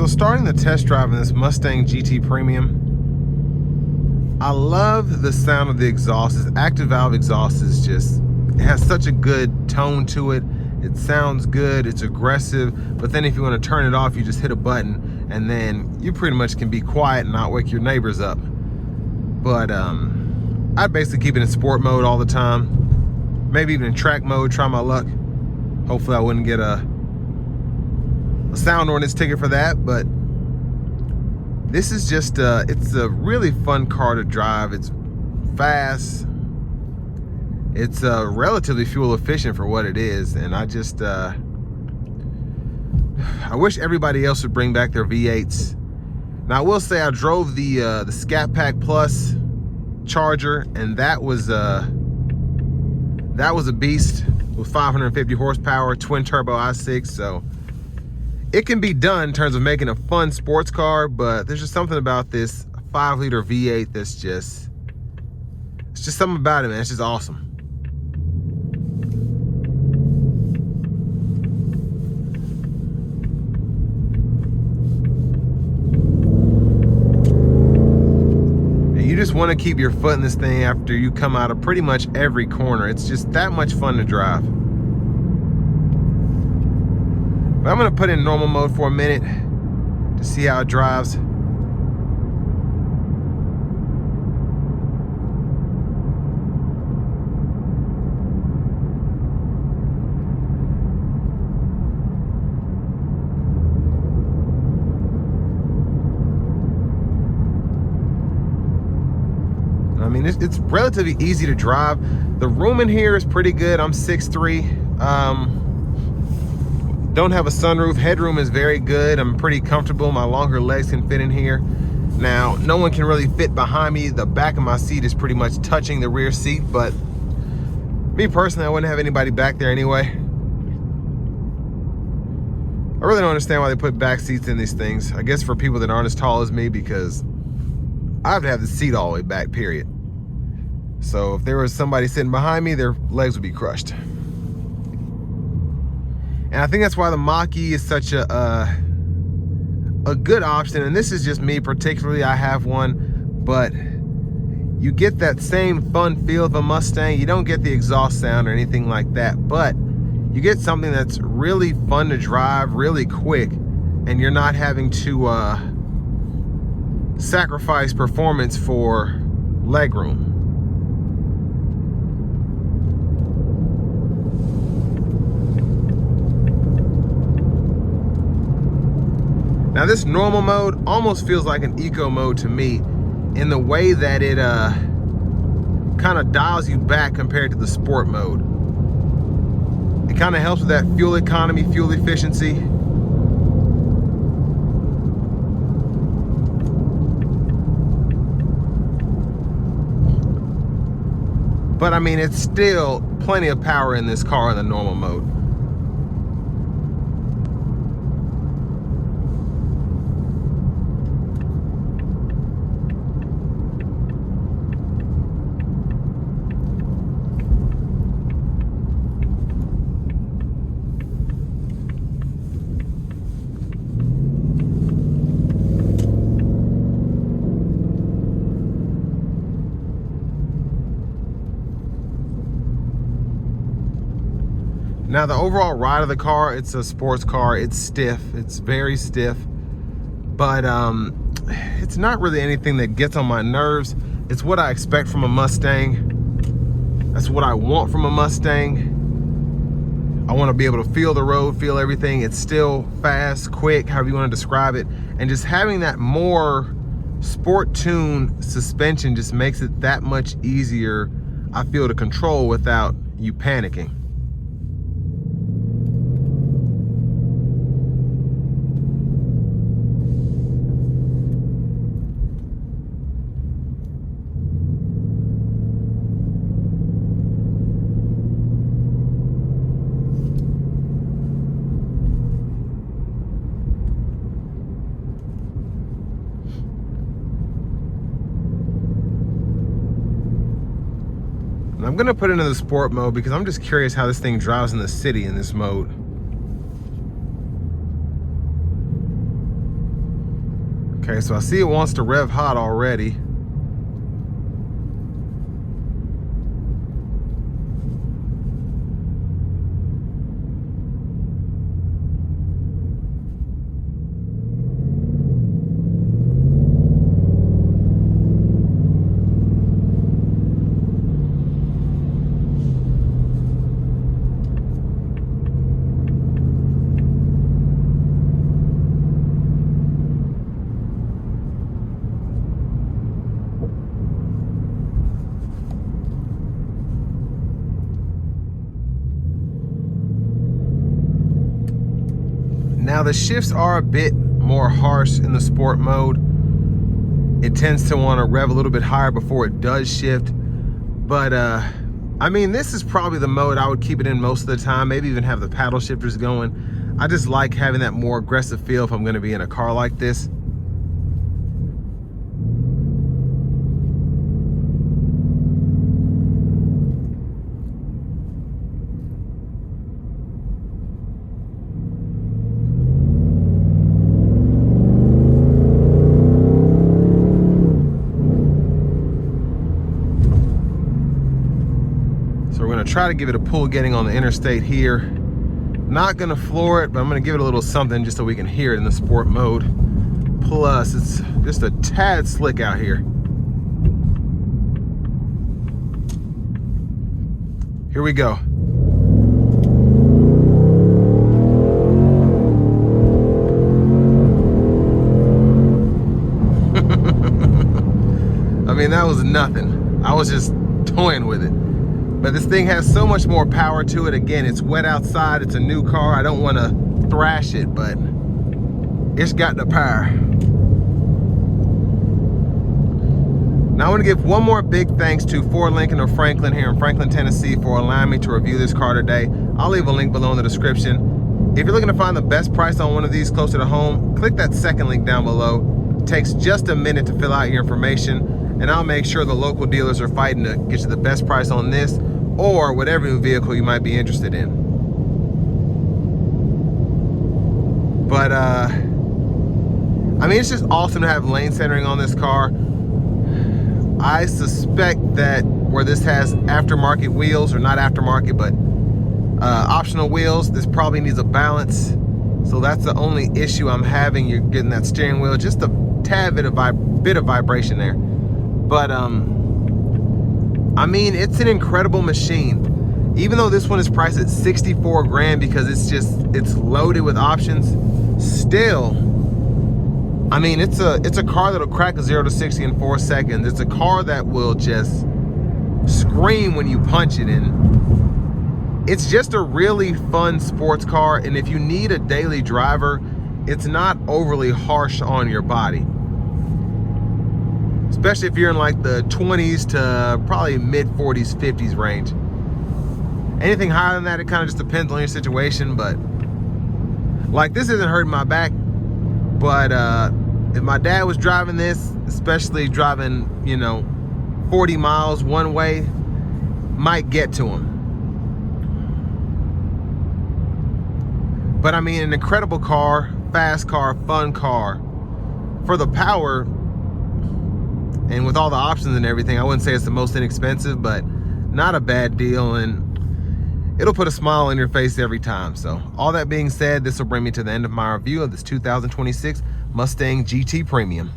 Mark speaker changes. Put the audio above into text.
Speaker 1: So starting the test drive in this Mustang GT Premium, I love the sound of the exhaust. This active valve exhaust is just, it has such a good tone to it. It sounds good, it's aggressive, but then if you want to turn it off, you just hit a button and then you pretty much can be quiet and not wake your neighbors up. But I'd basically keep it in sport mode all the time. Maybe even in track mode, try my luck. Hopefully I wouldn't get a sound ordinance ticket for that, but this is just, it's a really fun car to drive. It's fast. It's relatively fuel efficient for what it is. And I just, I wish everybody else would bring back their V8s. Now I will say I drove the Scat Pack Plus Charger, and that was a beast with 550 horsepower, twin turbo i6. So it can be done in terms of making a fun sports car, but there's just something about this 5-liter V8 that's just, it's just something about it, man. It's just awesome. And you just want to keep your foot in this thing after you come out of pretty much every corner. It's just that much fun to drive. But I'm gonna put in normal mode for a minute to see how it drives. I mean, it's relatively easy to drive. The room in here is pretty good. I'm 6'3". Don't have a sunroof. Headroom is very good. I'm pretty comfortable. My longer legs can fit in here. Now, no one can really fit behind me. The back of my seat is pretty much touching the rear seat, but me personally, I wouldn't have anybody back there anyway. I really don't understand why they put back seats in these things. I guess for people that aren't as tall as me, because I have to have the seat all the way back, period. So if there was somebody sitting behind me, their legs would be crushed. And I think that's why the Mach-E is such a good option. And this is just me particularly. I have one, but you get that same fun feel of a Mustang. You don't get the exhaust sound or anything like that, but you get something that's really fun to drive, really quick, and you're not having to sacrifice performance for legroom. Now this normal mode almost feels like an eco mode to me in the way that it kind of dials you back compared to the sport mode. It kind of helps with that fuel economy, fuel efficiency. But I mean, it's still plenty of power in this car in the normal mode. Now the overall ride of the car, it's a sports car. It's stiff, it's very stiff, but it's not really anything that gets on my nerves. It's what I expect from a Mustang. That's what I want from a Mustang. I want to be able to feel the road, feel everything. It's still fast, quick, however you want to describe it. And just having that more sport tuned suspension just makes it that much easier, I feel, to control without you panicking. And I'm gonna put it into the sport mode because I'm just curious how this thing drives in the city in this mode. Okay, so I see it wants to rev hot already. Now the shifts are a bit more harsh in the sport mode. It tends to want to rev a little bit higher before it does shift. But I mean, this is probably the mode I would keep it in most of the time, maybe even have the paddle shifters going. I just like having that more aggressive feel if I'm going to be in a car like this. So we're gonna try to give it a pull getting on the interstate here. Not gonna floor it, but I'm gonna give it a little something just so we can hear it in the sport mode. Plus, it's just a tad slick out here. Here we go. I mean, that was nothing. I was just toying with it. But this thing has so much more power to it. Again, it's wet outside. It's a new car. I don't want to thrash it, but it's got the power. Now I want to give one more big thanks to Ford Lincoln of Franklin here in Franklin, Tennessee for allowing me to review this car today. I'll leave a link below in the description. If you're looking to find the best price on one of these closer to home, click that second link down below. It takes just a minute to fill out your information, and I'll make sure the local dealers are fighting to get you the best price on this or whatever new vehicle you might be interested in. But I mean, it's just awesome to have lane centering on this car. I suspect that where this has aftermarket wheels, or not aftermarket, but optional wheels, this probably needs a balance. So that's the only issue I'm having. You're getting that steering wheel, just a tad bit of vibration there. But I mean, it's an incredible machine. Even though this one is priced at 64 grand because it's loaded with options, still, I mean, it's a car that'll crack a 0 to 60 in 4 seconds. It's a car that will just scream when you punch it in. It's just a really fun sports car, and if you need a daily driver, it's not overly harsh on your body. Especially if you're in like the 20s to probably mid 40s, 50s range. Anything higher than that, it kind of just depends on your situation, but like this isn't hurting my back, but if my dad was driving this, especially driving, you know, 40 miles one way, might get to him. But I mean, an incredible car, fast car, fun car. For the power, and with all the options and everything, I wouldn't say it's the most inexpensive, but not a bad deal, and it'll put a smile on your face every time. So all that being said, this will bring me to the end of my review of this 2026 Mustang GT Premium.